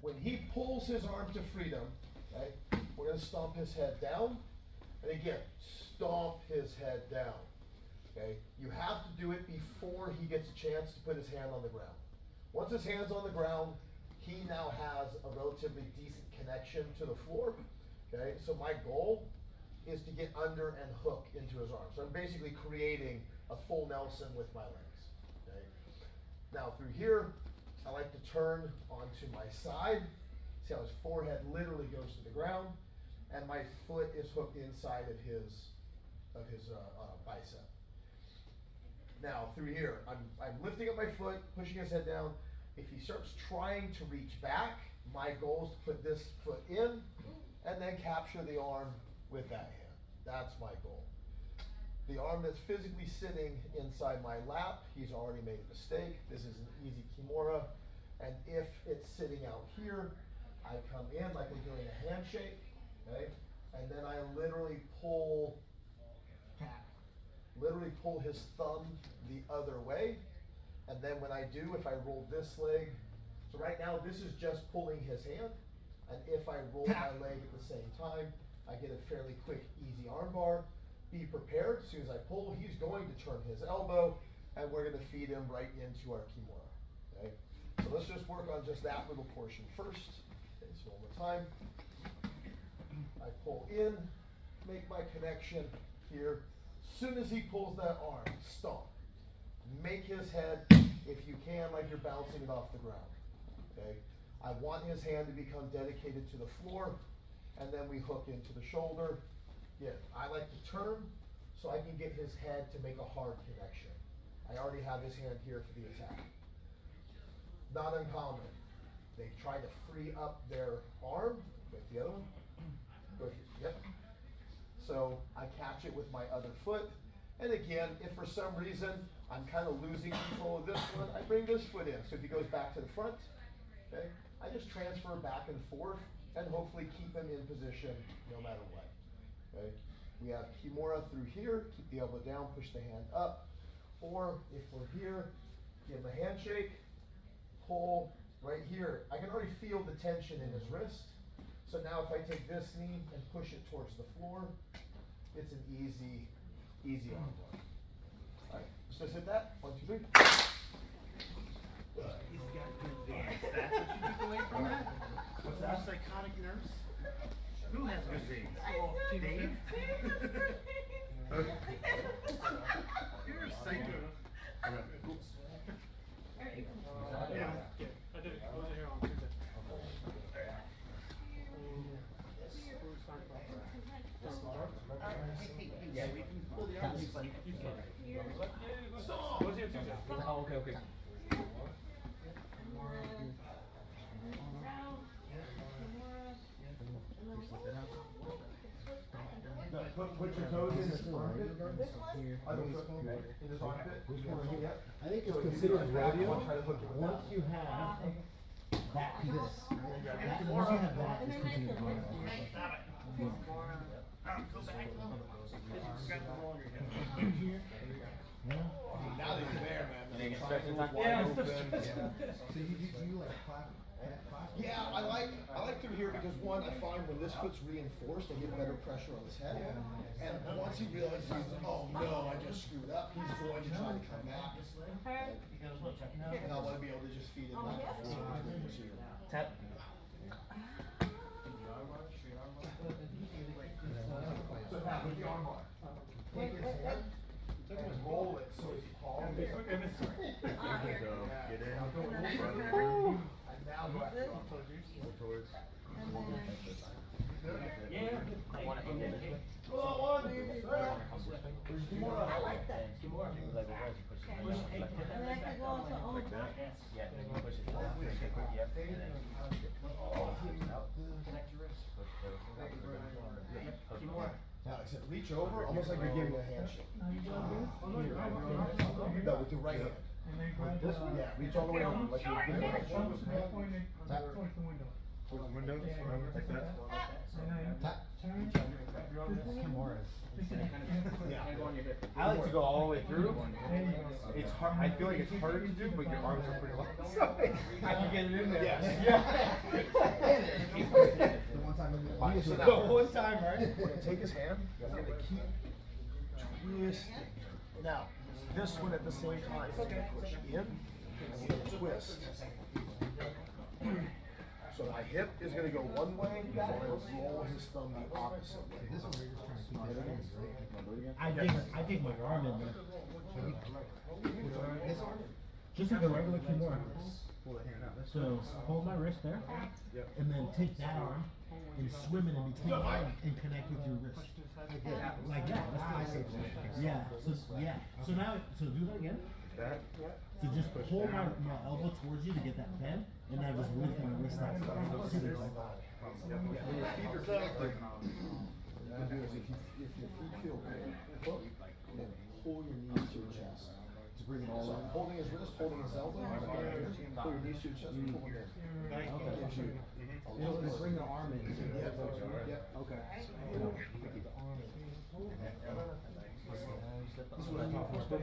when he pulls his arm to freedom, okay, we're going to stomp his head down. And again, stomp his head down. Okay, you have to do it before he gets a chance to put his hand on the ground. Once his hand's on the ground, he now has a relatively decent connection to the floor. Okay, so my goal is to get under and hook into his arm. So I'm basically creating a full Nelson with my legs. Okay, now through here, I like to turn onto my side. See how his forehead literally goes to the ground, and my foot is hooked inside of his bicep. Now through here, I'm lifting up my foot, pushing his head down. If he starts trying to reach back, my goal is to put this foot in and then capture the arm with that hand. That's my goal. The arm that's physically sitting inside my lap, he's already made a mistake. This is an easy Kimura. And if it's sitting out here, I come in like we're doing a handshake, okay? And then I literally pull his thumb the other way. And then when I do, if I roll this leg, so right now this is just pulling his hand. And if I roll my leg at the same time, I get a fairly quick, easy arm bar. Be prepared, as soon as I pull, he's going to turn his elbow, and we're going to feed him right into our Kimura. Okay? So let's just work on just that little portion first. Okay, so one more time. I pull in, make my connection here. As soon as he pulls that arm, stomp. Make his head, if you can, like you're bouncing it off the ground. Okay? I want his hand to become dedicated to the floor, and then we hook into the shoulder. Yeah, I like to turn so I can get his head to make a hard connection. I already have his hand here for the attack. Not uncommon. They try to free up their arm. With the other one. Go here. Yep. So I catch it with my other foot. And again, if for some reason I'm kind of losing control of this one, I bring this foot in. So if he goes back to the front, okay, I just transfer back and forth and hopefully keep him in position no matter what. Okay. We have Kimura through here, keep the elbow down, push the hand up. Or if we're here, give him a handshake, pull right here. I can already feel the tension in his wrist. So now if I take this knee and push it towards the floor, it's an easy arm bar. All right, let's just hit that. 1, 2, 3. He's got good veins. That's what you took away from that? What's that? Psychotic nurse? Who has good veins? Dave? You're a psycho. Yeah, I did. I wasn't here on Tuesday. Yeah, we can pull the arms. I was here Tuesday. Oh, okay. Put your toes in his armpit. In his armpit. I think it's considered rodeo once you have that piece. Once you have that, it's considered rodeo. Go back. Got the ball in your head. Now that you're there, man. You think it's stretching time? Yeah. So you like clap? Yeah, I like through here because one, I find when this foot's reinforced, I get better pressure on his head. And once he realizes, oh no, I just screwed up, he's going to try to come back. And I want to be able to just feed it back and forth. Tap. So now with the arm bar, take his hand and roll it so he's palm. Get in. Now go a little further. And now go after towards. Yeah. I like that. And then I could go on to own. Yeah, push it. Yep. Connect your wrist. Now I said reach over, almost like you're giving a handshake. No, with your right hand. This one? Yeah, reach all the way over, like you're giving a handshake. Tap. Towards the window, like that. Tap. Yeah. I like to go all the way through. It's hard. I feel like it's harder to do, but your arms are pretty long. So I can get it in there. Yes. Yeah. obviously. so now- But one time, right? We're gonna take his hand, we're gonna keep twisting. Now, this one at the same time is gonna push in, and we're gonna twist. So my hip is gonna go one way, and I'm gonna roll his thumb the opposite way. This one we're just trying to keep it in, right? I dig my arm in there. This arm? Just like a regular Kimura. So hold my wrist there, and then take that arm and swim it in between the arm and connect with your wrist. Like that. That's bicep. Yeah. So now, so do that again. So just pull my elbow towards you to get that bend, and now just lift my wrist out. When your feet are connected, what you can do is if your feet feel hooked, then pull your knees to your chest. To bring it all in. So I'm holding his wrist, holding his elbow, pull your knees to your chest and pull it in. Gives you a little bit. Bring the arm in. Yep. Okay. This is what I thought was good.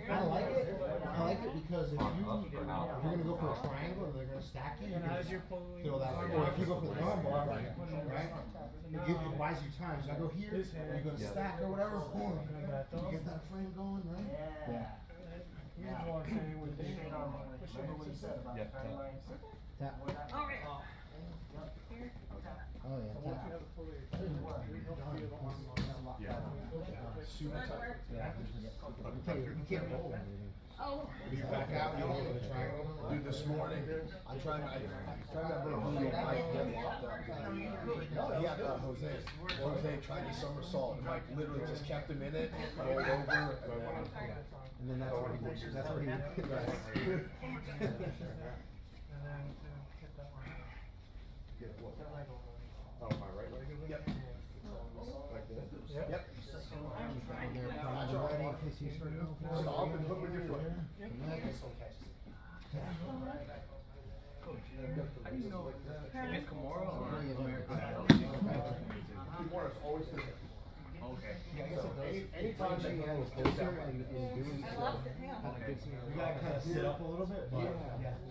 I like it. I like it because if you're gonna go for a triangle and they're gonna stack you, you And as can you're pulling. feel that. Or if you go for the arm bar, right? It buys you time. So I go here, you're gonna stack or whatever. Boom. You get that frame going, right? Yeah. Here's one thing with the straight arm. Tap. All right. Oh yeah. So once you have it fully extended, you don't feel the arm. Super tight. You can't roll anything. Oh. You back out, you go for the triangle. Dude, this morning, I'm trying to remember who Mike had locked up. He had Jose. Jose tried to somersault, and Mike literally just kept him in it, rolled over, And then that's what he did. That's what he did. And then to get that one out. Get what? That leg over. Oh, my right leg is it? Yep. Like this? Yep. Yep. Gotcha. Ready in case you start going. Stomp and hook with your foot. How do you know if it's Kimura or American? Kimura is always the hip. Okay. So anytime she handles this that way. I lost it, hang on. You gotta kind of sit up a little bit, but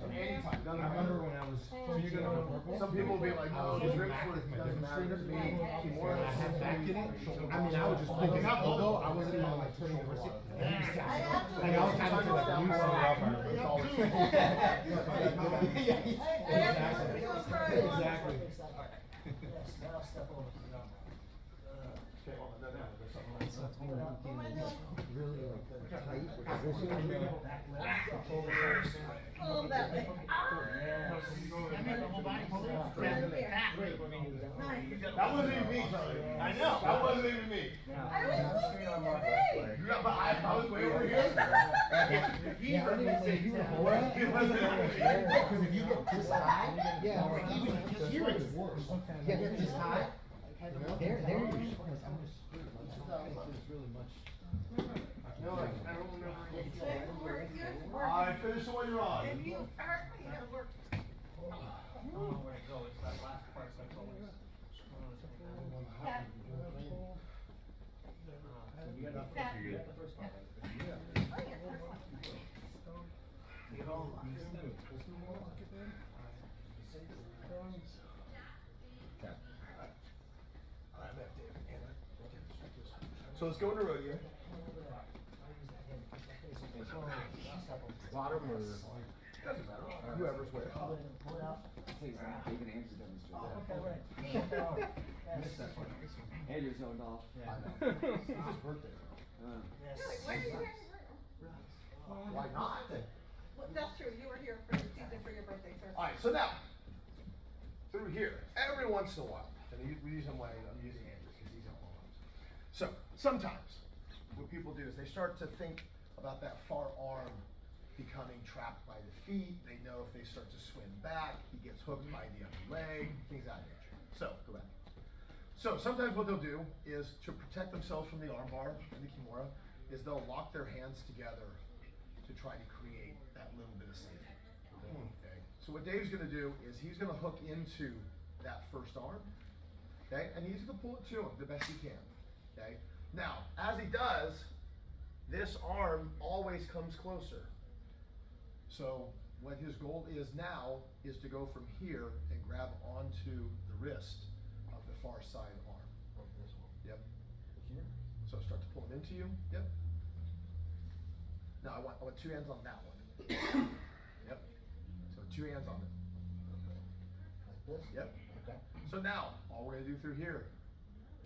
Anytime. I remember when I was teaching on purple. Some people will be like, oh, his ribs were, doesn't matter to me. Kimura I had is back in it. I mean, I was just picking up, although I wasn't even like turning over. Like I was having to like use some Exactly. Really like tight position. Oh, that way. That wasn't even me, Charlie. I know. That wasn't even me. I was listening to me. Yeah, but I was way over here. He Yeah, I heard didn't me even say, say you were "It bored." wasn't over here. Because if you get this high, yeah, or even just here it's worse. Yeah, get this high. There you're screwed. I'm just screwed. There's really much. No, like, I don't remember. I finished the one you're on. If you hurt me, it'll work. I don't know where to go. It's that last part that's always. Tap. You got the Tap. you got the first part. Oh, yeah, that's fine. Get all So let's go into rodeo. Bottom or doesn't matter. Whoever's where. Andrew zoned off. It's his birthday. Why did you Why not? Well, that's true, you were here for the season for your birthday, sir. Alright, so now, through here, every once in a while, and we use him when I'm using Andrew because he's on all of them. So, sometimes, what people do is they start to think about that far arm becoming trapped by the feet. They know if they start to swim back, he gets hooked by the other leg, things of that nature. So, go back. So, sometimes what they'll do is to protect themselves from the arm bar and the Kimura, is they'll lock their hands together to try to create that little bit of safety. Okay. So what Dave's gonna do is he's gonna hook into that first arm, okay, and he's gonna pull it to him the best he can. Okay. Now, as he does, this arm always comes closer. So what his goal is now is to go from here and grab onto the wrist of the far side arm. This one. Yep. Here? So start to pull him into you. Yep. Now I want 2 hands on that one. Yep. So 2 hands on it. Like this? Yep. Okay. So now all we're gonna do through here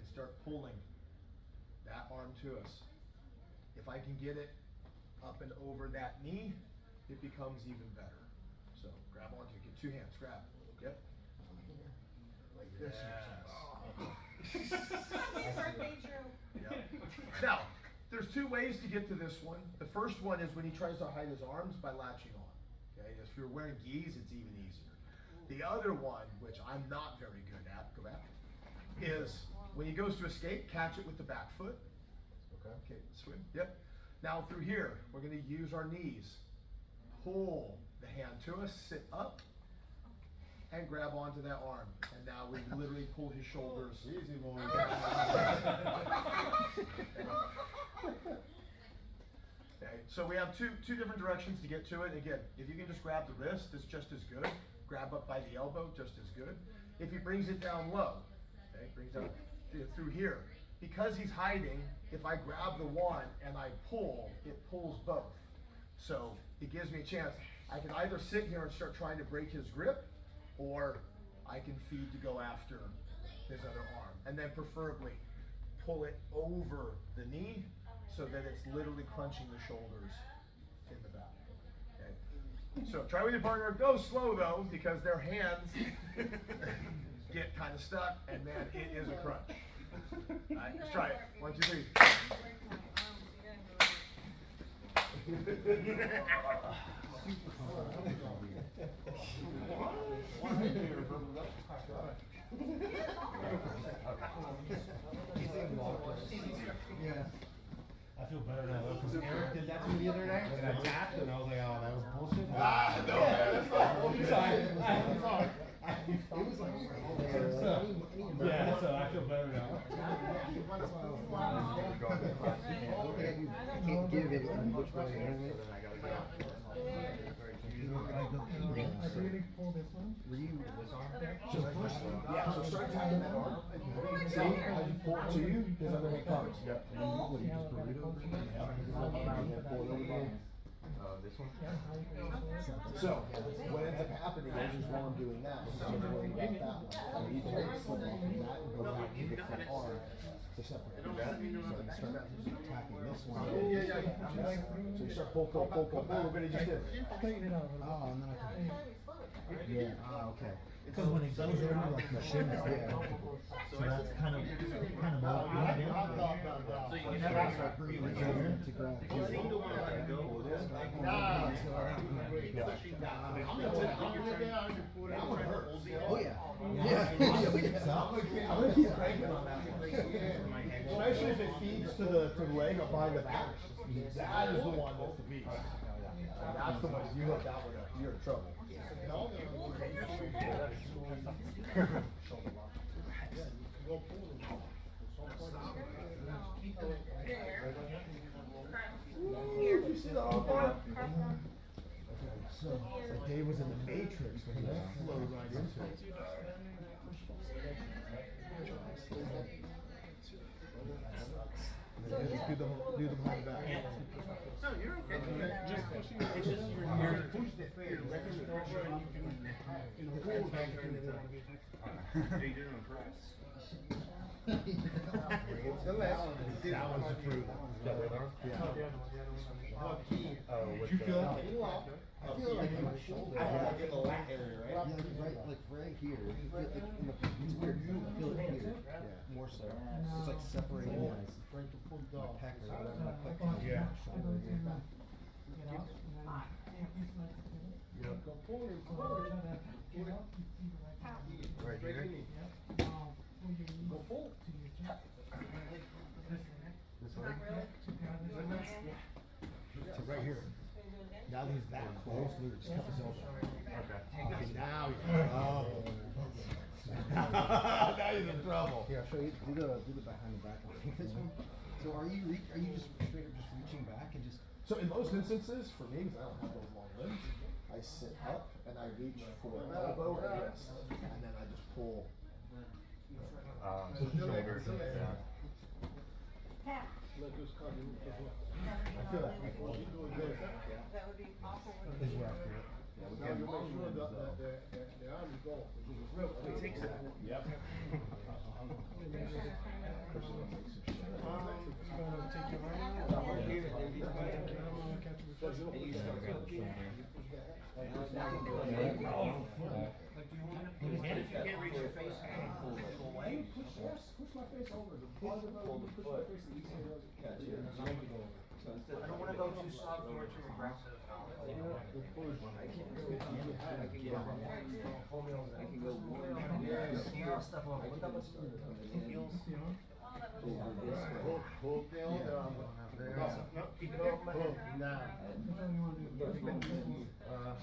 is start pulling that arm to us. If I can get it up and over that knee, it becomes even better. So grab onto it, get 2 hands, grab. Yep. Like this. Happy birthday, Drew. Yep. Now, there's 2 ways to get to this one. The first one is when he tries to hide his arms by latching on. Okay, if you're wearing gis, it's even easier. The other one, which I'm not very good at, go back, is when he goes to escape, catch it with the back foot. Okay. Okay, swim. Yep. Now through here, we're going to use our knees. Pull the hand to us, sit up, and grab onto that arm. And now we literally pull his shoulders. Easy, boy. Okay, so we have two different directions to get to it. Again, if you can just grab the wrist, it's just as good. Grab up by the elbow, just as good. If he brings it down low, okay, brings it through here. Because he's hiding, if I grab the one and I pull, it pulls both. So it gives me a chance. I can either sit here and start trying to break his grip, or I can feed to go after his other arm. And then preferably pull it over the knee so that it's literally crunching the shoulders in the back. Okay. So try with your partner. Go slow though, because their hands get kind of stuck, and man, it is a crunch. All right, let's try it. 1, 2, 3. Yeah. I feel better now though, because Eric did that to me the other night, and I tapped, and I was like, oh, that was bullshit. No, man, that's not bullshit. Sorry. It was like, yeah, so I feel better now. I can't give it which way, you know what I really pull this one. Were you this arm? Yeah, so start tapping that arm. See how you pull it to you, his other hand comes. Yep. This one? So, what ends up happening is while I'm doing that, I'm worrying about that one. I need to slip off of that and go back to the front arm to separate that. So you start attacking this one. Yeah. So you start pull. We're gonna just do it. Straighten it out. Oh, and then I can. Yeah, okay. Because when it goes over like the shin, it's very comfortable. So that's kind of more So you never start breathing here to grab. you seem to want to let go. Oh yeah. I'm gonna keep cranking on that one. Especially if it feeds to the leg up behind the back. That is the one that's the beast. That's the one. You hook that one up, you're in trouble. You see the arm bar? So, Dave was in the Matrix when he flowed right into it. Do the behind the back. No, you're okay. It's just you're letting the pressure and you can pull back during the time. Are you doing it on purpose? That was the fruit. Did you feel it? I feel like in my shoulder. in the lat area, Yeah, right here. You feel like in the, it's weird. I feel it here. Yeah, more so. It's like separating my pec or whatever. My pec. Yeah. Right here. This way. So right here. Now that he's that close, Luke, just cup his elbow. Okay, now he's oh. Now he's in trouble. Here, I'll show you. Do the behind the back. This one. So are you just straight up just reaching back and just? So in most instances, for me, because I don't have those long limbs, I sit up and I reach for elbow and wrist, and then I just pull. Shoulder. Yeah. Tap. I feel that. That would be awful. This is where I feel it. It takes it. Yep. If you can't reach your face, pull it away. Push my face over. The farther I push my face, the easier it is to catch it. I don't wanna go too soft or too aggressive. I can go one. Yeah, step over. Look how much Heels. Hook the other arm. No, keep it over my head. Now.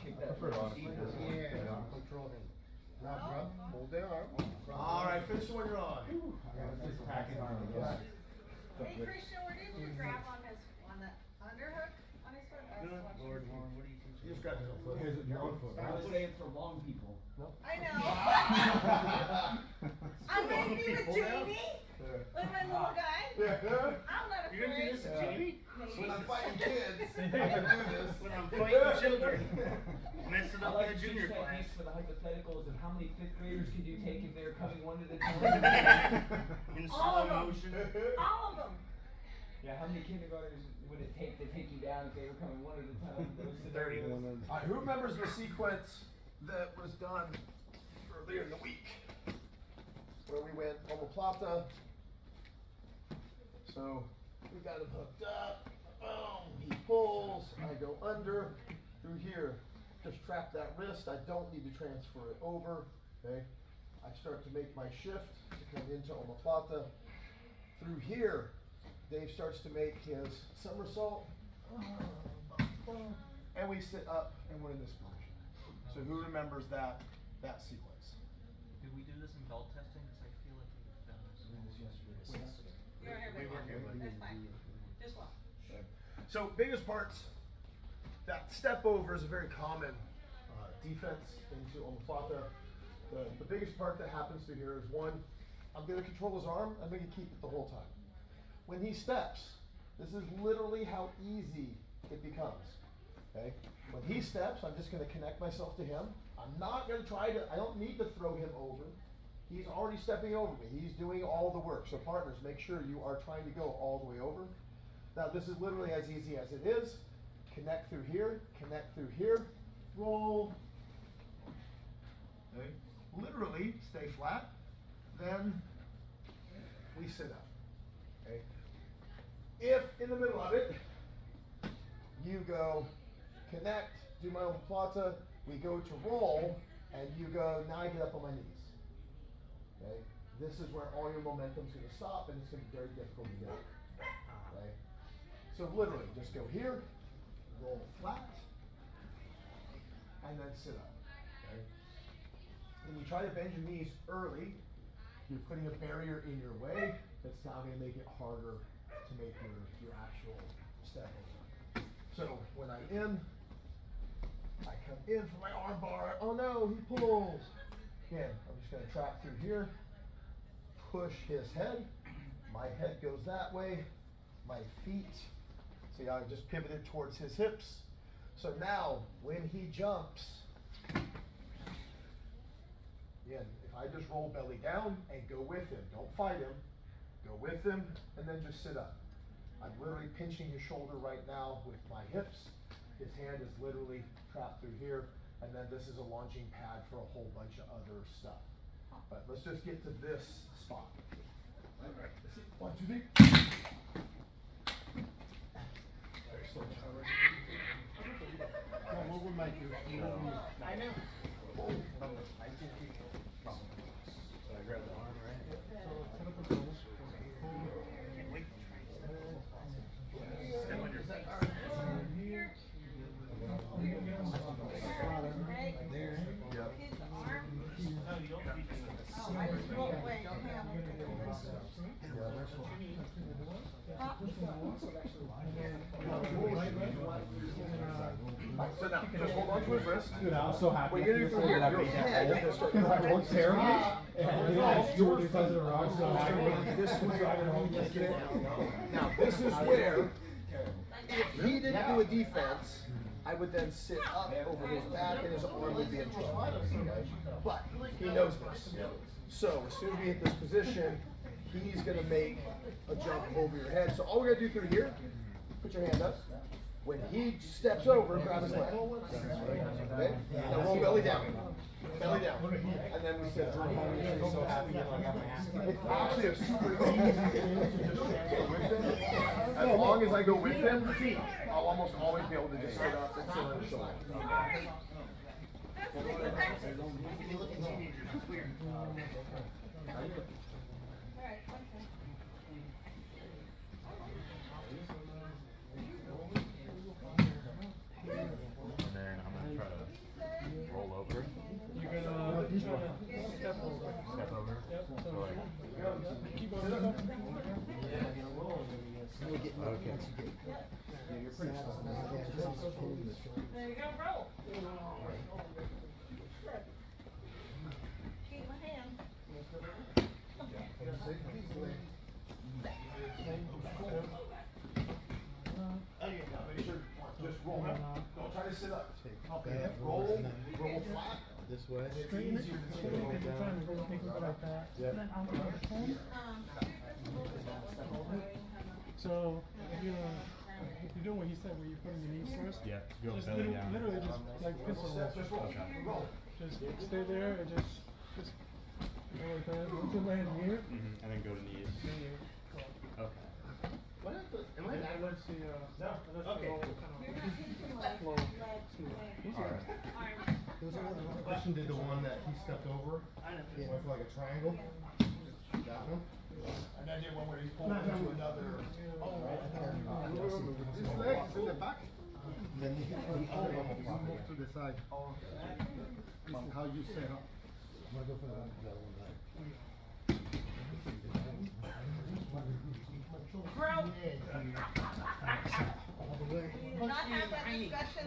Kick that. Yeah, control him. Now, bro, hold the arm. Alright, finish the one you're on. Just packing arm. Hey Christian, were you able to grab on the underhook on his foot? Good Lord, Lauren, what do you think? You just grab his own foot. Your own foot. I would say it for long people. I know. I might be with Jamie, with my little guy. I'm not afraid. You're gonna do this to Jamie? When I'm fighting kids, I can do this. When I'm fighting children, messing I up like in the junior teach class. techniques for the hypotheticals of how many fifth graders could you take if they were coming one at a time? In All slow of them. motion. All of them. Yeah, how many kindergartners would it take to take you down if they were coming one at a time? Those 30. Alright, who remembers the sequence that was done earlier in the week? Where we went omoplata. So, we got him hooked up. Boom, he pulls. I go under through here. Just trap that wrist. I don't need to transfer it over. Okay. I start to make my shift to come into omoplata. Through here, Dave starts to make his somersault. And we sit up and we're in this position. So who remembers that sequence? Did we do this in belt testing? Cause I feel like we've done this. You weren't here, We weren't here, but that's fine. Just watch. So biggest parts, that step over is a very common defense into omoplata. The biggest part that happens through here is one, I'm going to control his arm, I'm going to keep it the whole time. When he steps, this is literally how easy it becomes. Okay? When he steps, I'm just going to connect myself to him. I'm not going to try to, I don't need to throw him over. He's already stepping over me. He's doing all the work. So partners, make sure you are trying to go all the way over. Now this is literally as easy as it is. Connect through here, roll. Okay. Literally stay flat. Then we sit up. Okay. If in the middle of it, you go connect, do my omoplata, we go to roll, and you go, now I get up on my knees. Okay? This is where all your momentum's gonna stop and it's gonna be very difficult to get up. Okay? So literally, just go here, roll flat, and then sit up. Okay? When you try to bend your knees early, you're putting a barrier in your way that's now gonna make it harder to make your actual step over. So when I'm in, I come in for my arm bar. Oh no, he pulls. Again, I'm just gonna trap through here, push his head. My head goes that way, my feet. See, I just pivoted towards his hips. So now, when he jumps, again, if I just roll belly down and go with him, don't fight him, go with him, and then just sit up. I'm literally pinching his shoulder right now with my hips. His hand is literally trapped through here, and then this is a launching pad for a whole bunch of other stuff. But let's just get to this spot. All right, let's see. 1, 2, 3. Very slow. What would make you? I know. I grab the arm, right? Can't wait to try Here. Right? There. His arm. No, you don't need to. Oh, I just rolled away. Yeah. So now, just hold on to his wrist. Dude, I was so happy. What you're gonna do from here, your head is gonna start Because I worked terribly. And No, I your because of the rock, so happy. This is where, now this is where, if he didn't do a defense, I would then sit up over his back and his arm would be in trouble. Okay? But he knows this. So as soon as we hit this position, he's gonna make a jump over your head. So all we're gonna do through here, put your hand up. When he steps over, grab his leg. Okay? Now roll belly down. Belly down. And then we sit. I'm so happy that I got my ass kicked. It's actually a super easy thing to just with him. As long as I go with him, I'll almost always be able to just sit up and sit on his shoulder. Alright, okay. And then I'm gonna try to roll over. You're gonna step over. Step over. Yep. So like, Keep on top. okay. There you go, roll. Keep my hand. Make sure, just roll. Don't try to sit up. Okay, roll flat. This way. It's easier to take it Because you're trying to go take it like that. So if you're doing what he said, where you're putting your knees first. Yeah, go Just belly down. literally just like pistol roll. Just roll. Okay. Roll. Just stay there and just go like that. Put your hand here. And then go to knees. Then you go. Okay. That lets the roll kind of flow smooth. Alright. There was another question, did the one that he stepped over, went for like a triangle? That one? And then did one where he pulled into another. His leg is in the back. Then he moved to the side. This is how you set up. I'm gonna go for the other one back. Bro. We did not have that discussion.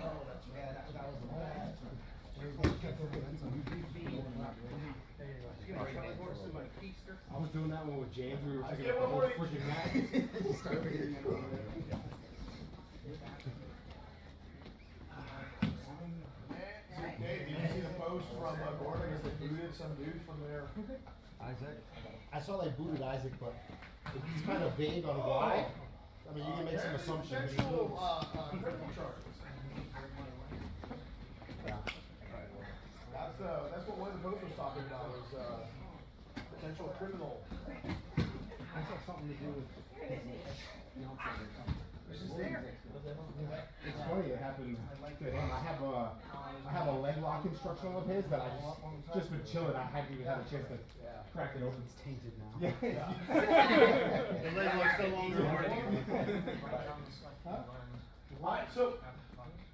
I was doing that one with James, we were taking get a one whole more. freaking match. Dave, did you see the post from Gordon? I guess they booted some dude from there. Isaac? I saw they booted Isaac, but it's kind of vague on why. I mean, you can make some assumptions. Potential, criminal charges. Yeah. That's what one of the posts was talking about, was, potential criminal. I saw something to do with. This is there. It's funny, it happened to him. I have a leg lock instruction of his that I just been chilling. I hadn't even had a chance to crack it open. It's tainted now. Yeah. The leg lock's no longer Alright, so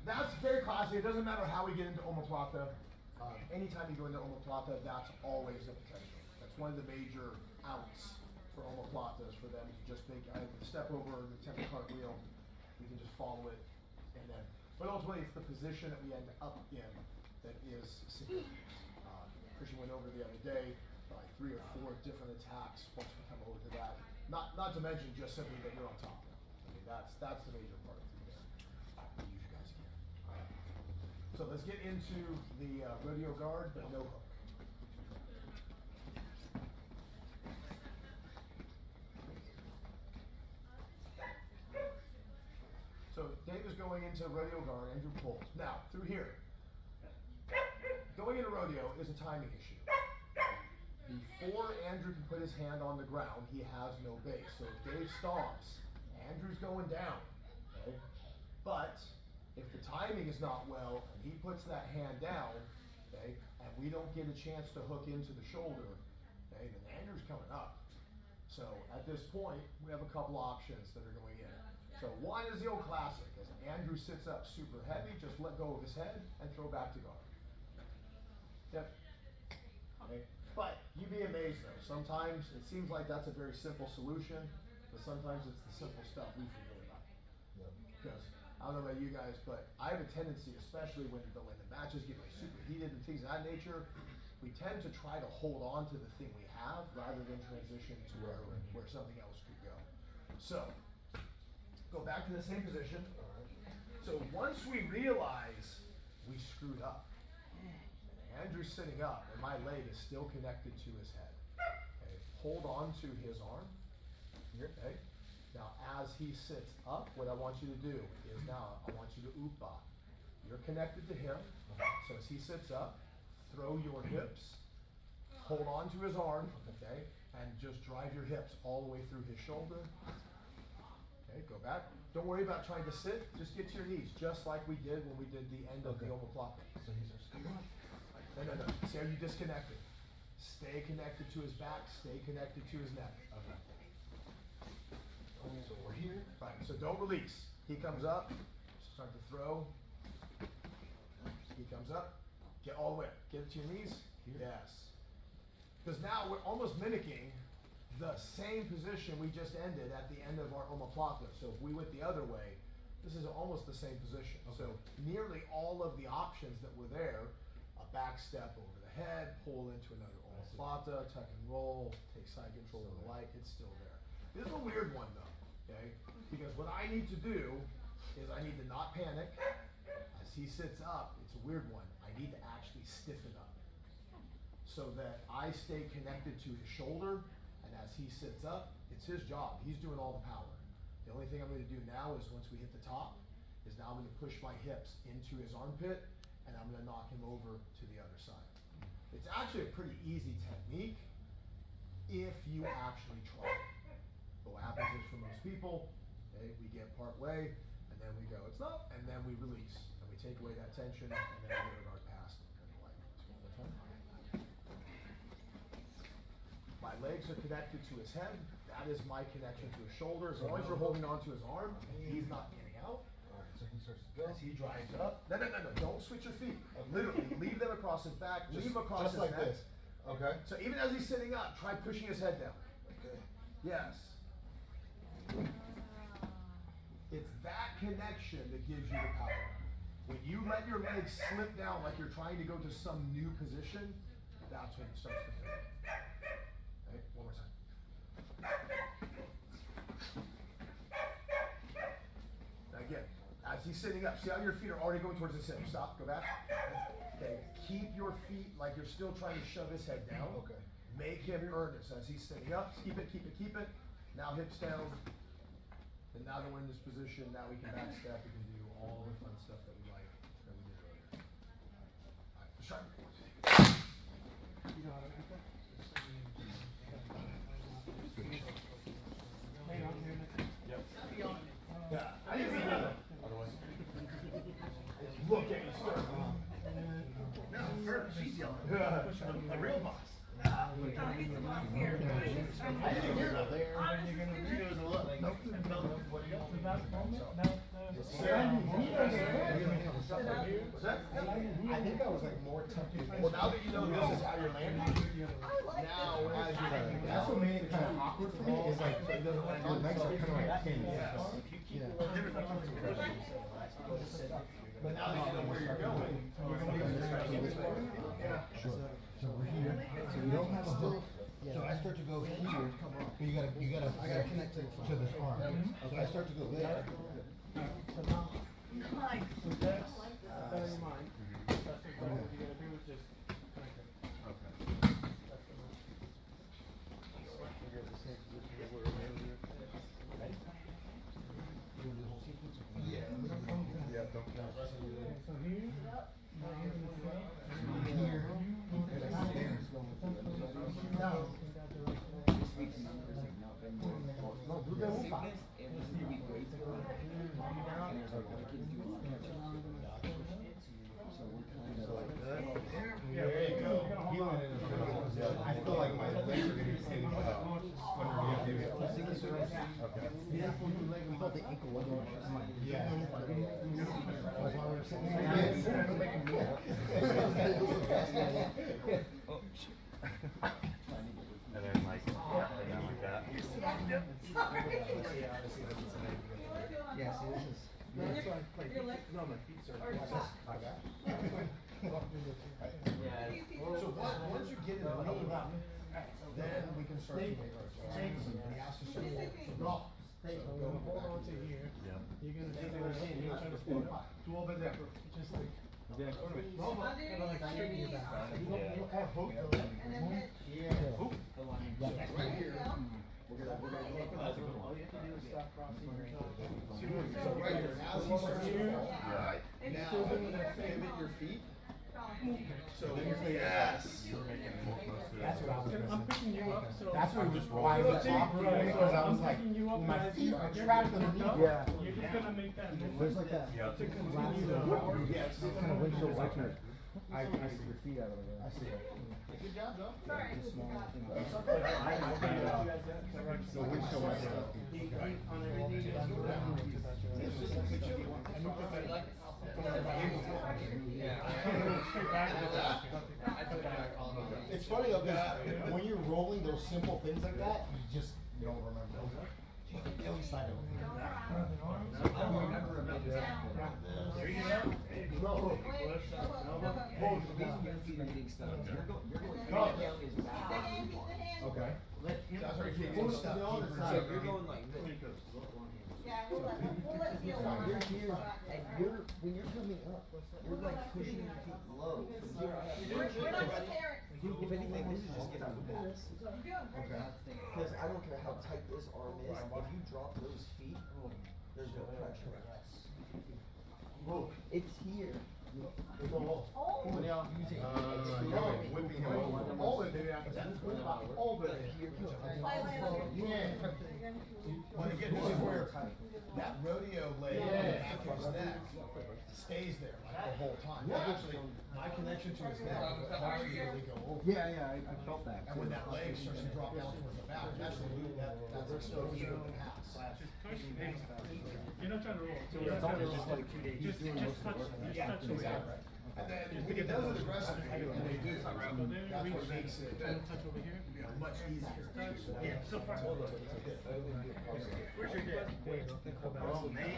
that's very classic. It doesn't matter how we get into omoplata. Anytime you go into omoplata, that's always a potential. That's one of the major outs for omoplatas, for them to just make either step over the attempt a cartwheel. We can just follow it, and then. But ultimately, it's the position that we end up in that is significant. Christian went over the other day, like 3 or 4 different attacks once we come over to that. Not to mention just simply that you're on top now. I mean, that's the major part through there. Use you guys again. So let's get into the rodeo guard, but no hook. So Dave is going into rodeo guard, Andrew pulls. Now, through here. Going into rodeo is a timing issue. Before Andrew can put his hand on the ground, he has no base. So if Dave stomps, Andrew's going down. Okay? But if the timing is not well and he puts that hand down, okay, and we don't get a chance to hook into the shoulder, okay, then Andrew's coming up. So at this point, we have a couple options that are going in. So one is the old classic, as Andrew sits up super heavy, just let go of his head and throw back to guard. Yep. Okay. But you'd be amazed though. Sometimes it seems like that's a very simple solution, but sometimes it's the simple stuff we forget about. Because I don't know about you guys, but I have a tendency, especially when the matches get like super heated and things of that nature, we tend to try to hold on to the thing we have rather than transition to where something else could go. So, go back to the same position. So once we realize we screwed up, and Andrew's sitting up and my leg is still connected to his head, okay, hold on to his arm, okay? Now as he sits up, what I want you to do is now I want you to upa. You're connected to him, so as he sits up, throw your hips, hold on to his arm, okay, and just drive your hips all the way through his shoulder. Okay, go back. Don't worry about trying to sit, just get to your knees, just like we did when we did the end of the omoplata. So he's just, come on. No. See how you disconnected. Stay connected to his back, stay connected to his neck. Okay. So we're here. Right, so don't release. He comes up, start to throw. He comes up, get all the way up. Get it to your knees. Here. Yes. Because now we're almost mimicking the same position we just ended at the end of our omoplata. So if we went the other way, this is almost the same position. Okay. So nearly all of the options that were there, a back step over the head, pull into another omoplata, tuck and roll, take side control and the like, it's still there. This is a weird one though, okay? Because what I need to do is I need to not panic. As he sits up, it's a weird one. I need to actually stiffen up so that I stay connected to his shoulder. And as he sits up, it's his job. He's doing all the power. The only thing I'm going to do now is once we hit the top, is now I'm going to push my hips into his armpit, and I'm going to knock him over to the other side. It's actually a pretty easy technique if you actually try it. But what happens is for most people, okay, we get part way, and then we go, it's not, and then we release. And we take away that tension, and then we get our guard past and the like. Let's go one more time. My legs are connected to his head. That is my connection to his shoulder. As long as you're holding on to his arm, he's not getting out. Alright, so he starts to go. As he drives up. No. Don't switch your feet. Literally, leave them across his back. Leave them across his just like neck. this. Okay. So even as he's sitting up, try pushing his head down. Okay. Yes. It's that connection that gives you the power. When you let your legs slip down like you're trying to go to some new position, that's when it starts to fail. Okay, one more time. Now again, as he's sitting up, see how your feet are already going towards his hip. Stop, go back. Okay, keep your feet like you're still trying to shove his head down. Okay. Make him earn this. As he's sitting up, keep it. Now hips down. And now that we're in this position, now we can back step, we can do all the fun stuff that we like, that we did earlier. Alright, let's try. Yeah, I didn't mean that. Look at you, sir. No, her, she's yelling. A real boss. Oh, he's the one here. I didn't hear that there. She goes, look, like, nope, what do you want? What's that? I think I was like more tempted. Well, now that you know this is how you're landing, now as you're landing, That's what made it kind of awkward for me. Is like your legs are kind of like pinned. Yes. But now that you know where you're going, you're going to be this way. Sure. So we're here. So we don't have a hook. So I start to go here. But you gotta connect to this arm. So I start to go there. Nice. Bear in mind. That's what you gotta do is just connect it. Yeah, don't count. So here, now you're gonna say, Here. And I there. No, do the upa. There you go. I feel like my legs are getting pinned when we're doing it. Okay. We felt the ankle was on. Yeah. That's why we were sitting there. And then like that. Yeah, see, this is. Your leg? No, my feet are. Or top? So once you get in the knee, then we can start to make our adjustments. And he has to start to no. So hold on to here. Yeah. You're gonna stay there, you're trying to stand up. Two over there. Just like. Underneath, underneath. Yeah. And then hit. Right here. All you have to do is stop crossing your So right here, as he starts to fall, And now you- pivot your feet. Going. So yes. That's what I was I'm missing. picking you up, so. That's what just why I was awkward, because I was I'm like, picking you up my as feet you are get trapped picked underneath. up. Yeah. You're just gonna make that movement. There's like that. To continue the power. Yes. Kind of windshield wiper. I see your feet out of there. I see it. Good job, Joe. Sorry, this is not. thing. The windshield wiper. on everything. It's funny though, because when you're rolling those simple things like that, you don't remember. At least I don't. I don't remember it. No. Hold the reason your feet are getting stuck. You're going down is Keep the hand, keep the hand. Okay. That's right. Keep Push it stuck. to the other Keep it side. stuck. you're going like this. Yeah, we'll let you. So you're here, and when you're coming up, you're like pushing your feet low. We're not preparing. If anything, this is just getting worse. You're doing great. Because I don't care how tight this arm is, if you drop those feet, there's no pressure. It's here. Oh. Whipping him over. All of it. All of it. Here, Play land. Yeah. But again, this is where that rodeo leg on the back of his neck stays there like the whole time. Actually, my connection to his neck helps me really go over. Yeah, I felt that. And when that leg starts to drop down towards the back, that's the loop, that's exposure of the pass. You're not trying to roll. So It's only just like 2 days. Just touch, touch away. Exactly. And then when he does it aggressively, and they do, So there, that's reach, what makes it touch over here. much easier. Yeah, so far. Where's your dad? There you go. Oh, man.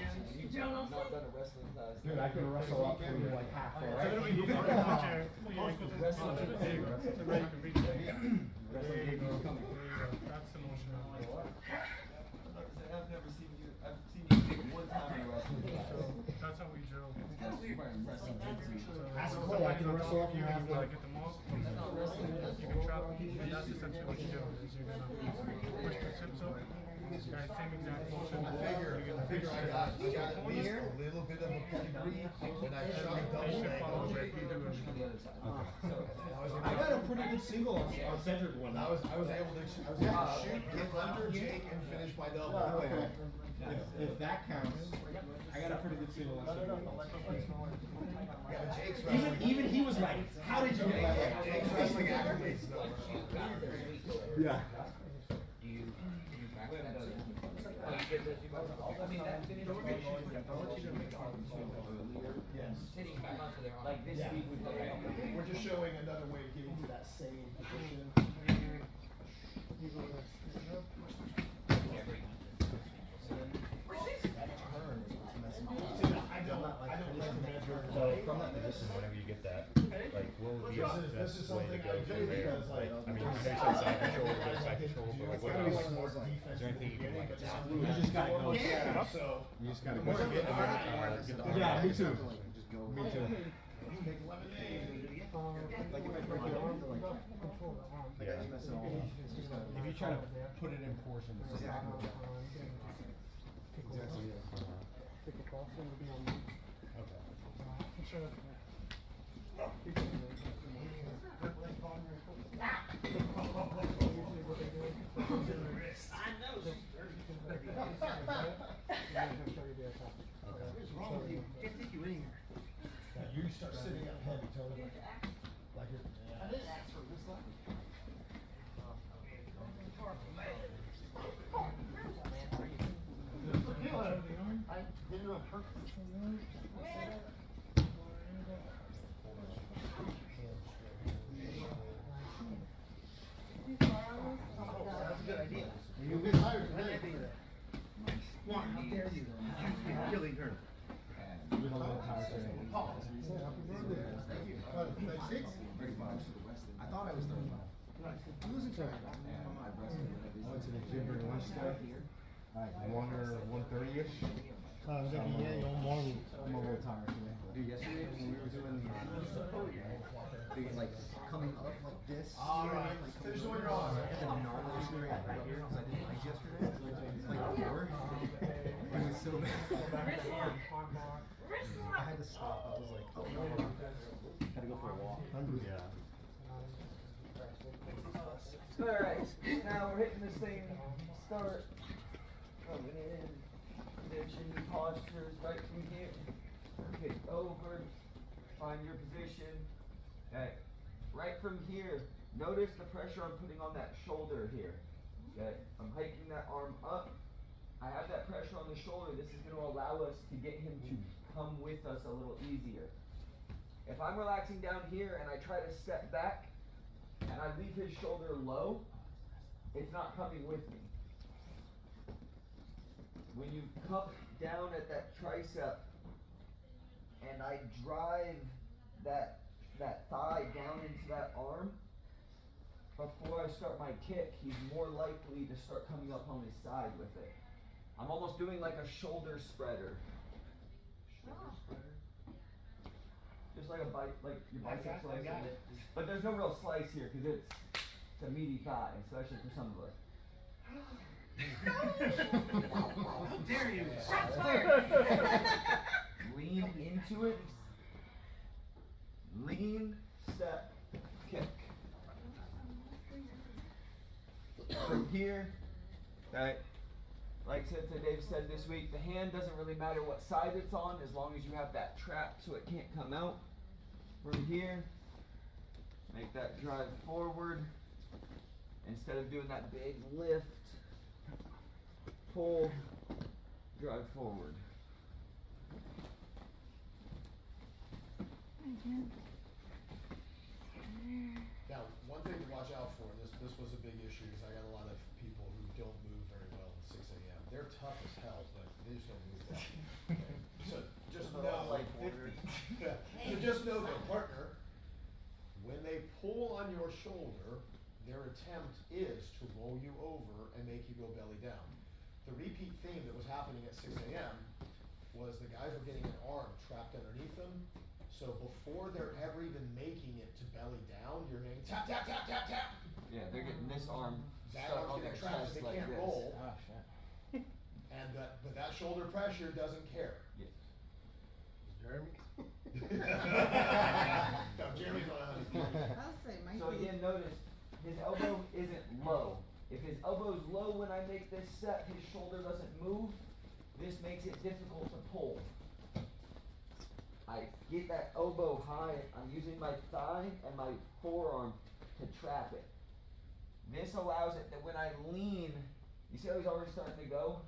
Not done a wrestling class. Dude, I can wrestle up for you like half So there. it'll be, you can touch your, pull your ankles in. There you go. So now you can reach there. There you go. There you go. That's the motion. I've never seen you, I've seen you take one time in a wrestling class. So that's how we drill. Ask Clay, I can wrestle off your You half can leg. get them off. You can trap them. And that's essentially what you do. Is you're gonna push the hips up. That same exact motion. I figure I got at least a little bit of a pedigree when I shot a double They should leg. follow what you do. I got a pretty good single on Cedric one. I was able to shoot, get under Jake and finish my double. If that counts, I got a pretty good single on Cedric. Yeah, but Jake's wrestling. Even he was like, how did you get that way? Jake's wrestling accolades though. Yeah. Like this Yeah. week we played. We're just showing another way of getting to that same position. I don't recommend her. So from that position, whenever you get that, like, what would be the This is best way to something go I do from there? because Like, like. I mean, you said side control, side control, but like, what else? Is there anything you can like attack? You just gotta go. Yeah, so. You just gotta The go. more you get the higher, Get the Yeah, me too. Just go. Me too. Take lemonade. Like if I break your arm, like, Control the arm. like I just mess it all up. It's just gonna. If you try to put it in portions. Exactly. Exactly, yeah. Kick across and it'll be on me. Okay. Sure. Can't take you anywhere. Now you start sitting up heavy, Tony. Like you're. I didn't know it hurt. That's a good idea. You'll get tired today. One, how dare you? Accuse me of killing her. 36? 35. I thought I was 35. I'm losing track. I went to the gym during lunch today. 1:30ish. Ah, vous avez hier, ils ont mangé. I'm a little tired today. Dude, yesterday when we were doing the like coming up like this. Alright, finish the one you're on. The gnarly yesterday because I did legs yesterday. Like 4. It was so bad. I had to stop. I was like, oh no. Had to go for a walk. Yeah. Alright, now we're hitting this thing, start coming in, position, postures right from here, kick over, find your position, okay, right from here, notice the pressure I'm putting on that shoulder here, okay, I'm hiking that arm up, I have that pressure on the shoulder, this is going to allow us to get him to come with us a little easier. If I'm relaxing down here and I try to step back, and I leave his shoulder low, it's not coming with me. When you cup down at that tricep and I drive that thigh down into that arm, before I start my kick, he's more likely to start coming up on his side with it. I'm almost doing like a shoulder spreader. Just like like your biceps slice. But there's no real slice here because it's a meaty thigh, especially for some of us. How dare you? Shots fired. Lean into it. Lean, step, kick. From here, right? Like Dave said this week, the hand doesn't really matter what side it's on as long as you have that trap so it can't come out. From here, make that drive forward. Instead of doing that big lift, pull, drive forward. Now, one thing to watch out for, and this was a big issue, is I got a lot of people who don't move very well at 6 a.m. They're tough as hell, but they just don't move well. Okay? So just know, Like 50. yeah, so just know that partner, when they pull on your shoulder, their attempt is to roll you over and make you go belly down. The repeat theme that was happening at 6 a.m. was the guys were getting an arm trapped underneath them. So before they're ever even making it to belly down, you're getting tap, tap, tap, tap, tap. Yeah, they're getting this arm That stuck arm's on their getting trapped, chest so they like can't this. roll. And but that shoulder pressure doesn't care. Yeah. Jeremy? No, Jeremy's not on it. I'll say, my So again, notice his elbow isn't low. If his elbow's low when I make this set, his shoulder doesn't move. This makes it difficult to pull. I get that elbow high, I'm using my thigh and my forearm to trap it. This allows it that when I lean, you see how he's already starting to go?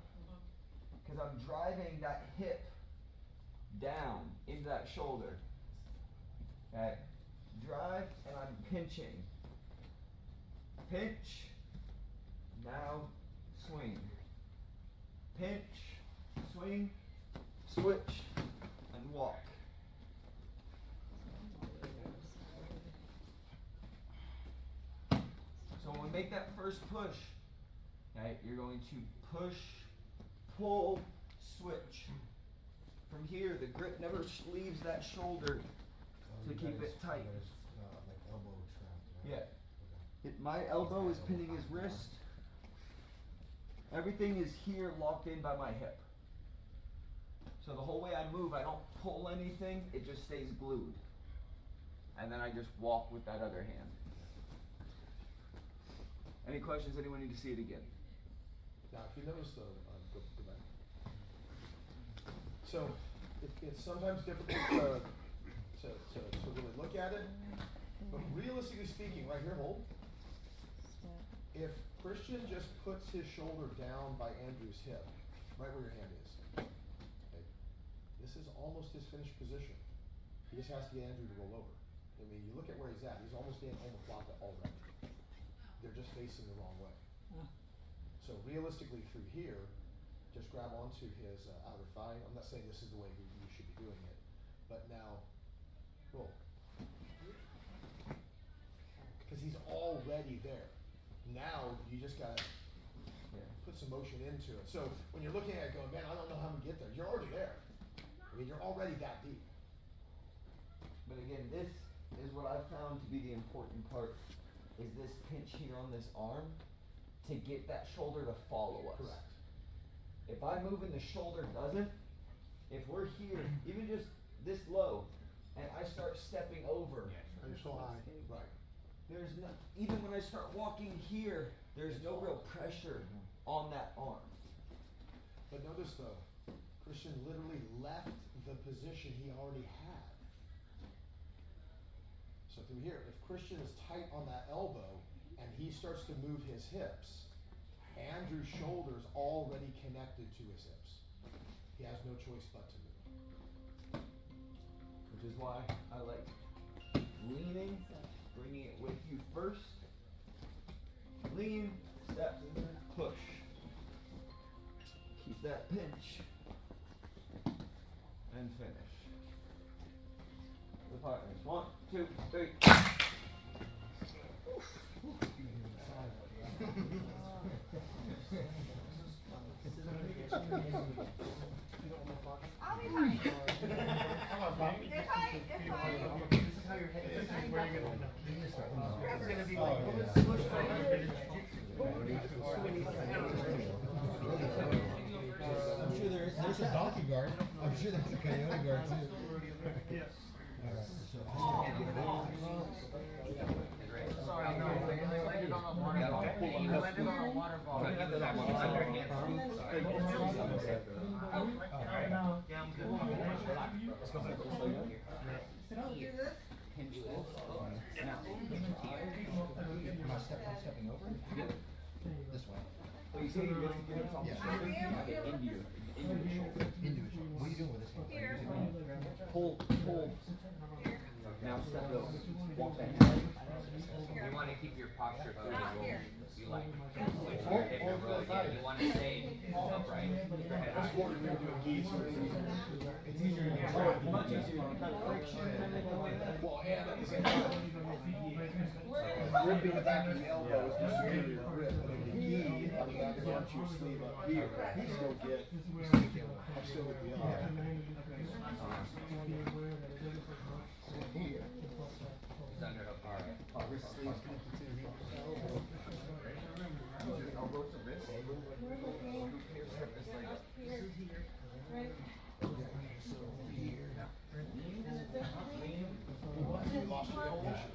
Because I'm driving that hip down into that shoulder. Okay, drive and I'm pinching. Pinch, now swing. Pinch, swing, switch, and walk. So when we make that first push, okay, you're going to push, pull, switch. From here, the grip never leaves that shoulder to keep it tight. Like elbow trapped, right? Yeah. My elbow is pinning his wrist. Everything is here locked in by my hip. So the whole way I move, I don't pull anything, it just stays glued. And then I just walk with that other hand. Any questions? Anyone need to see it again? Now, if you notice go back. So, it's sometimes difficult to really look at it, but realistically speaking, right here, hold. If Christian just puts his shoulder down by Andrew's hip, right where your hand is, okay, this is almost his finished position. He just has to get Andrew to roll over. I mean, you look at where he's at, he's almost in omoplata already. They're just facing the wrong way. So realistically through here, just grab onto his outer thigh. I'm not saying this is the way you should be doing it, but now roll. already there. Now, you just gotta put some motion into it. So when you're looking at it going, man, I don't know how I'm gonna get there, you're already there. I mean, you're already that deep. But again, this is what I've found to be the important part, is this pinch here on this arm to get that shoulder to follow us. Correct. If I move and the shoulder doesn't, if we're here, even just this low, and I start stepping over, You're so high. Right. there's no, even when I start walking here, there's no real pressure on that arm. But notice though, Christian literally left the position he already had. So through here, if Christian is tight on that elbow and he starts to move his hips, Andrew's shoulder's already connected to his hips. He has no choice but to move. Which is why I like leaning, bringing it with you first. Lean, step, push. Keep that pinch. And finish. The partners. 1, 2, 3. I'll be fine. If I, This is how your head is. This is where you're gonna end up. It's gonna be like I'm sure there's a donkey guard. I'm sure there's a coyote guard too. Yes. Alright, so Sorry, no, I landed on a water ball. You landed on a water ball. You have that on my underhand. Yeah, I'm good. don't do this. Pinch this. Am Now, I stepping over? This way. oh, you say you lift your hips off the Yeah. shoulder? Into your shoulder. Into it. What are you doing with this hand? Here. Pull. Now step over. Walk that hand. You want to keep your posture through the Not roll. here. You like your hip to roll again. You want to stay upright. Keep your head high. It's easier to Much easier. Friction. Well, and at the same time, gripping the back of the elbow is the superior grip, but in the knee, on the back of your sleeve up here, you still get the arm. Here. It's underhook. All right. Wrist sleeves connected to your heel. Elbow to wrist. Here, step this leg up. Right. Okay, so here. You lost your elevation.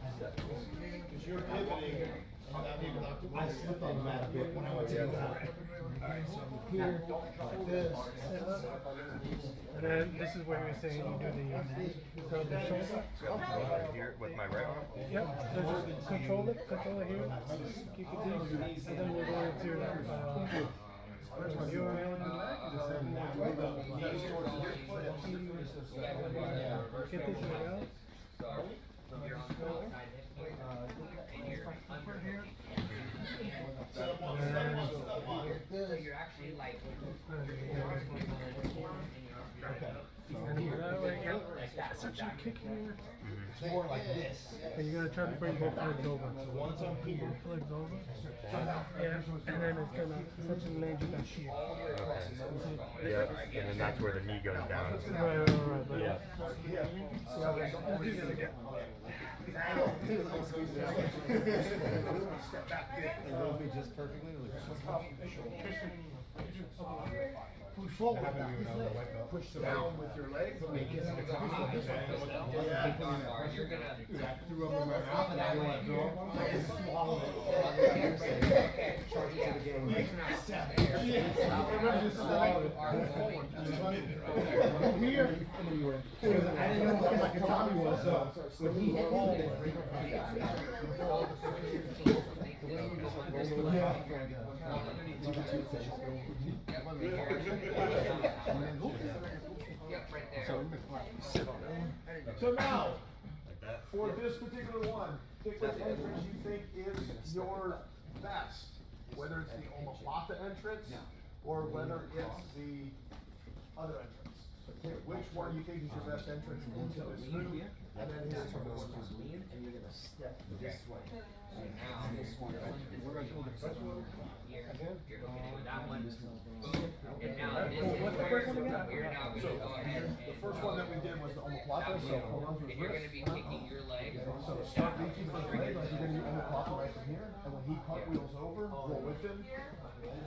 Because you're pivoting, and now you're not doing I slipped on the mat a bit when I went to go for it. Alright, so here, like this. And then this is where you're saying you do the shoulder. Right here with my right arm. Yep. Just control it here. Keep it deep. And then we're going to your Knees towards your hips. get this leg out. So you're on the outside hip here, and you're underhooking. So you're actually like your arms going on and you're And that way, yeah. like that. Such a kick here. It's more like this. And you're gonna try to bring both legs over. Once I'm here, Both legs over. Yeah. And then it's gonna essentially land you back here. Yeah, and then that's where the knee goes down. Right. Yeah. See how they go together. And roll me just perfectly. push forward. Push down with your legs. You're gonna. Threw up in my mouth and I didn't want to throw up. I just swallowed it. Charge it to the game. Everybody just swallowed it. Here, because I didn't know what my katana was, so when he hit me, So now, for this particular one, pick which entrance you think is your best. Whether it's the omoplata entrance, or whether it's the other entrance. Pick which one you think is your best entrance into this room, and then hit it. Lean, and you're gonna step this way. So now, This one, we're gonna go the first one. you're looking at that one. This one. And now this is What's the where first one again? you're now So, gonna go ahead and. the first one that we did was the omoplata, so hold on to his And you're gonna wrist. be kicking your leg. So start reaching for his leg, like you're gonna do omoplata right from here, and when he cartwheels over, roll with him, and it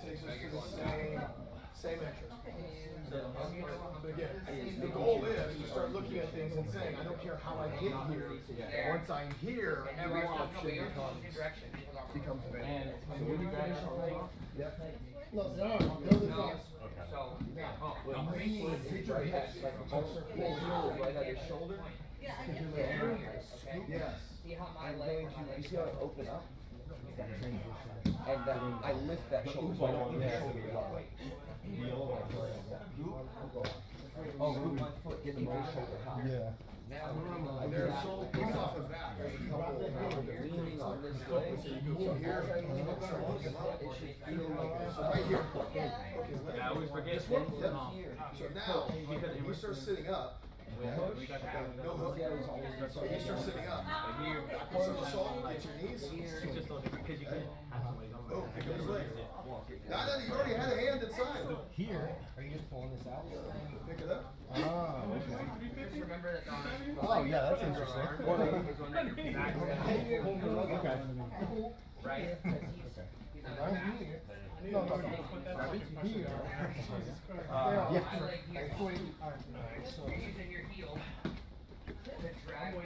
takes us to the same entrance. But again, the goal is to start looking at things and saying, I don't care how I get here, once I'm here, every option becomes available. So when you guys Yep. No, there are. No, so, Hit your hips, like a boxer. Pull yours right at his shoulder. Yeah, I get okay? Yes. See how my I'm leg. going to, you see how I open up? And I lift that shoulder so I don't need the shoulder to up. Oh, root my foot, get the most shoulder high. Yeah. There's so, based off of that, there's a couple Leaning on this leg. So you go from here, As I lean up, start looking up, it should feel like this. so right here. Okay, let me- I always forget. This one? Yep. Yep. So now, when you start sitting up, We got that. no hook, so you start sitting up. Here, Backwards somersault, get your knees. it's just a little different because you can have somebody on. Oh, pick up his leg. Now that you already had a hand inside. Here. Are you just pulling this out? Pick it up. Oh, okay. Just remember that on. Oh, yeah, that's interesting. Is on your back. Okay. Right? He's on your back. No, no, no. Here. My Yeah. leg here. You're using your heel to drag the.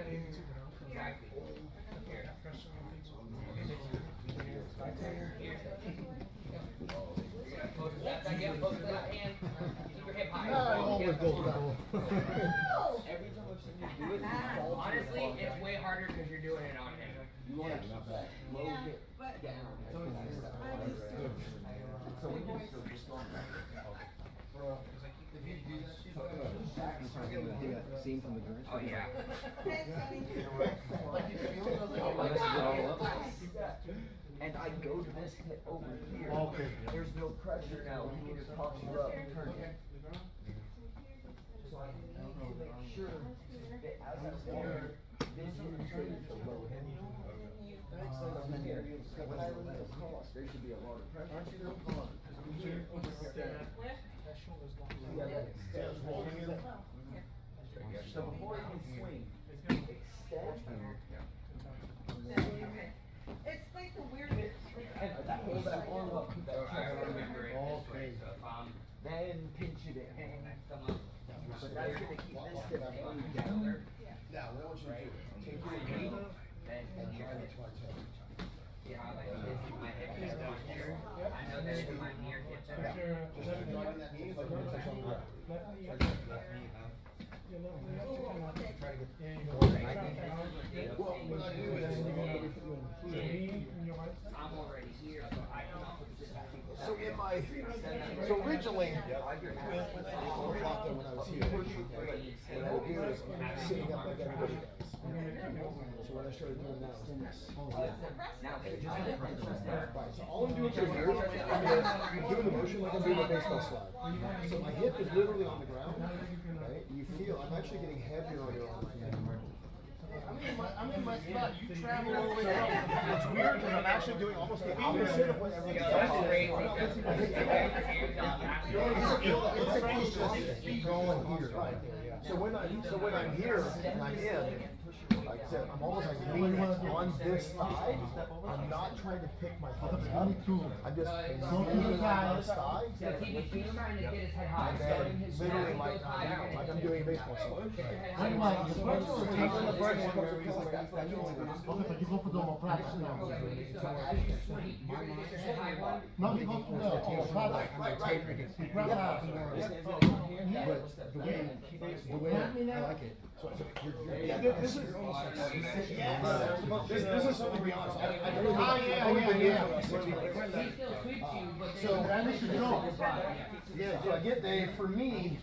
Exactly. Here. You're gonna post that back in, post that hand, keep your hip high. I always go down. Every time I've seen you do it, you fall to Honestly, your it's way harder because you're doing it on him. You wanna keep that low hip but down. I was, So we can still just go back. Seen from the ground. Oh, yeah. thanks, honey. And I go to this hip over here. Okay. There's no pressure now. He can just pop you up and turn it. So I need to make sure that as I'm there, this is the low hip. From here, when I lean across, there should be a lot of pressure. Here, over here. Yeah, that's rolling in. So before you can swing, extend Okay. It's like the weirdest. and hold that arm up, keep that So I pressure. remember it this way, so if I'm, Then pinch it in. come up. But that's gonna keep this hip hanging down. Shoulder, Now, what I want you to do, take your knee, knee then and here. drive it to my toe. See how like this, my hip is going here. I know that if my near hits Yeah, are. just have it driving that knee like you're gonna touch on the ground. Well, what I do is, I'm already here, so I come up with this. so in my, so originally, when I did omoplata when I was here, what I would do is I'm sitting up like everybody does. So what I started doing now is this. Now, Right, so all I'm doing from here is I'm doing the motion like I'm doing a baseball slide. So my hip is literally on the ground, right? You feel, I'm actually getting heavier on your arm. I'm in my spot. You travel all the way out. It's weird because I'm actually doing almost the opposite of what everybody That's else crazy. It's a consistent going here. Right. So when I'm here and I'm in, like I said, I'm almost like leaning on this thigh. I'm not trying to pick my hips up. I'm just leaning on this thigh. So he's trying to get his head high. And then literally like I'm doing a baseball swing. I'm like, taking the first one. Okay, but you go for the omoplata now. So as you swing, you're gonna get your head high one. No, you go for the omoplata. You grab it out. But the way I like it. Yeah, this is something to be honest. I've only been here for 6 months. He still sweeps you, but then. So I need to jump. Yeah, so I get there for me.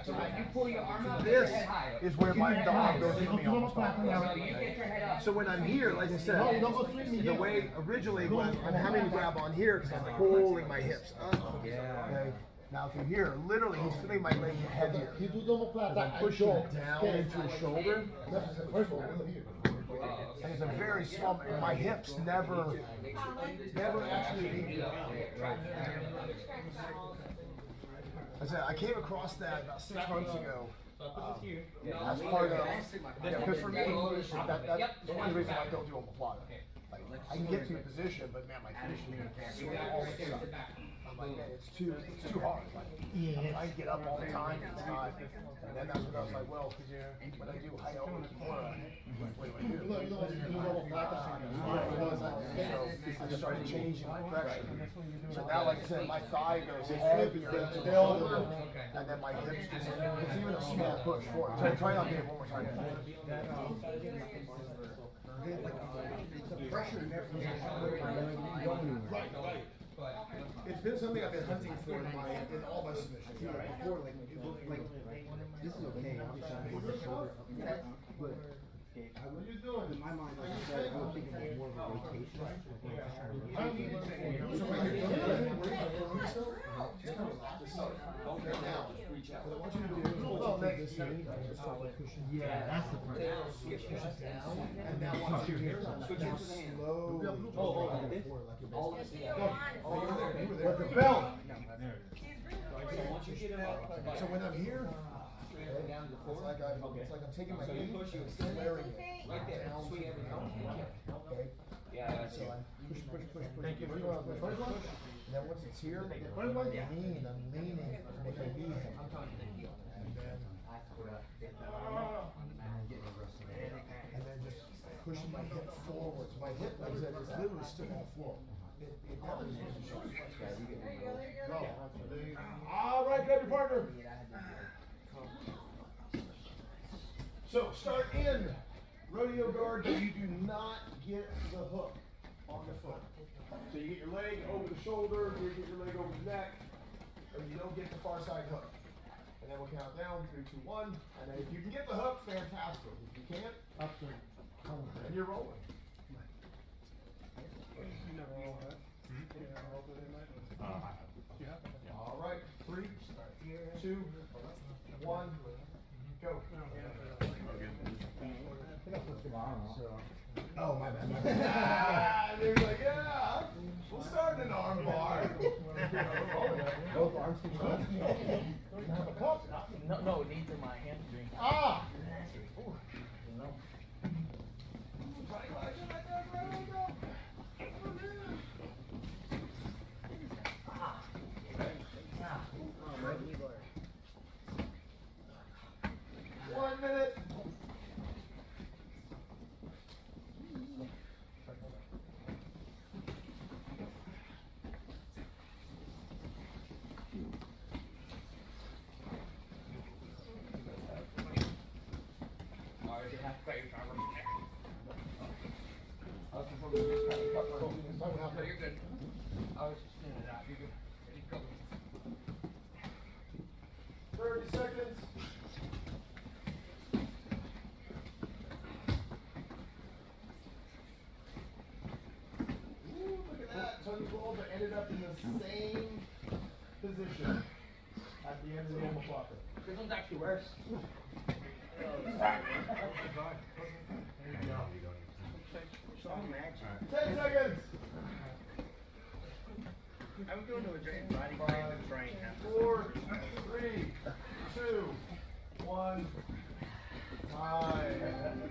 So when you pull your arm up, get This your head higher. is where my dog goes to me almost all the So time. you get your head up. So when I'm here, like I said, No, you don't go sweep me the here. way originally when I'm having to grab on here because I'm pulling my hips up. Okay. Now through here, literally he's feeling my leg get heavier. You do the omoplata. I'm pushing it down into his shoulder. First one, here. And it's a very small, my hips never actually leave. I said, I came across that about 6 months ago. As part of, because for me, that's one of the reasons why I don't do omoplata. Like, I can get to a position, but man, my finishing is all the stuff. I'm like, man, it's too hard. Like, I get up all the time, and it's not. And then that's when I was like, well, when I do high elbow kimura, what do I do? So I started changing my pressure. So now, like I said, my thigh goes heavier than the shoulder, and then my hips just, it's even a small push forward. So try not to do it one more time. Pressure never right. It's been something I've been hunting for in all my submissions. Before, like, this is okay. I'm just trying to hold the shoulder up. But what are you doing? In my mind, I was thinking of more of a rotation. Yeah, that's the part. And now watch your hair. Slow. With the belt. So when I'm here, it's like I'm taking my knee and squaring it down to the ground. Okay. Yeah. So I push. The first one, and then once it's here, the first one, I'm leaning to make my knee hit. And then just pushing my hip forwards. My hip, like I said, is literally still on the floor. It never moves. All right, grab your partner. So start in rodeo guard, but you do not get the hook on the foot. So you get your leg over the shoulder, you get your leg over the neck, and you don't get the far side hook. And then we'll count down 3, 2, 1. And then if you can get the hook, fantastic. If you can't, then you're rolling. You never roll that. You never roll that in night? Yeah. All right, 3, 2, 1, go. Oh, my bad. They're like, yeah, we'll start an arm bar. Both arms can go. Have a cup. No, it needs in my hamstring. Ah! One minute. No, you're good. I was just doing it out. You're good. Ready, go. 30 seconds. Ooh, look at that. Tony Bowles ended up in the same position at the end of the omoplata. This one's actually worse. 10 seconds. I'm going to a giant body cramp and trying half. 4, 3, 2, 1. Time.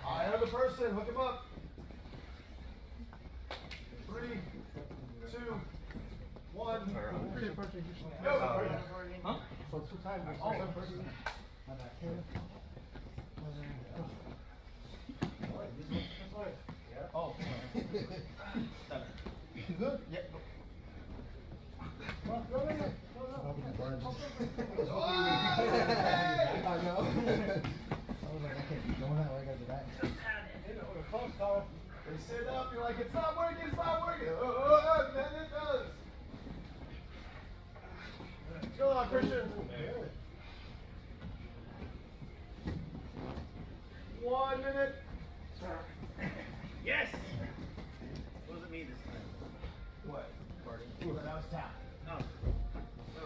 Eye on the person. Hook him up. 3, 2, 1. Go. Huh? So 2 times. Oh. You good? Yeah. I know. I was like, I can't be going that way because of that. They sit up, you're like, it's not working, and then it does. Go on, Christian. 1 minute. Yes! What does it mean this time? What? Ooh, that was tap. No. It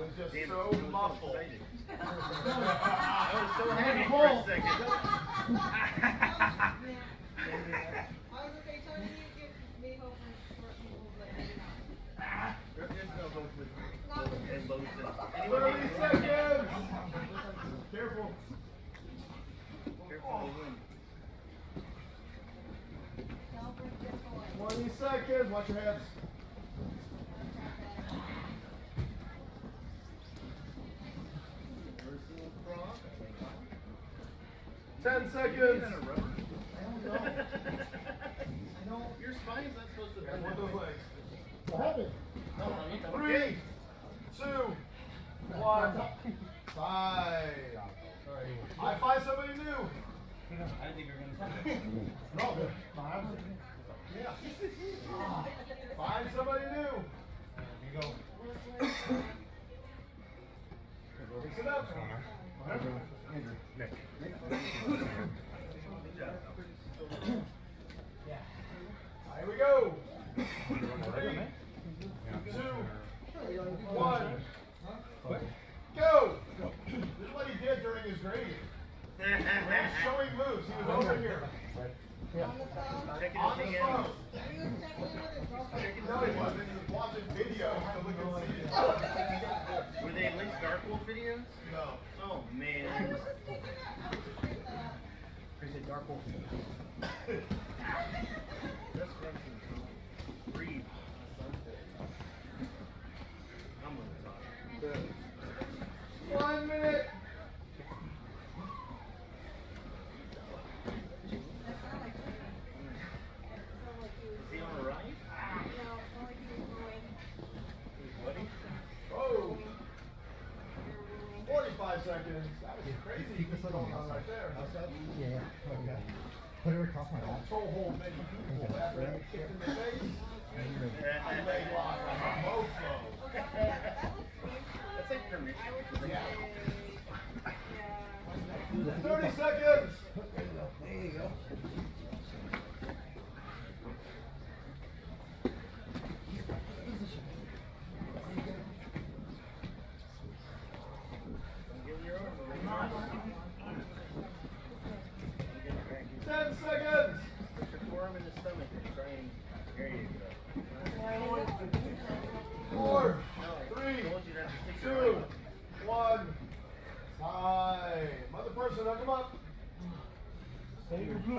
was just Damn it, so I was muffled. excited. I was so happy for a second. 20 seconds. Watch your hands. Ten seconds. Your spine's not supposed to Yeah, bend one that of those way. legs. What happened? No, I mean, 3, 2, 1, 5. I find somebody new. I didn't think you were gonna say that. No, yeah. Find somebody new. Here you go. Mix it up. Nick. Here we go. 3, 2, 1. Go. This is what he did during his grading. He was showing moves. He was over here. On the phone. Checking On his the thing phone. out. He was checking in with his girlfriend. No, he wasn't. He was watching videos to look and see. Were they at least Dark Wolf videos? No. Oh I man. was just thinking that. Appreciate Dark Wolf. That's crunchy. Breathe. I'm gonna talk. 1 minute. Is he on a ride? Oh. 45 seconds. That was crazy. What's going on right there? Yeah, okay. Put it across my lap. Control hold many people after that kick in the face. I leg lock like a mofo. That's like permission. Yeah. 30 seconds.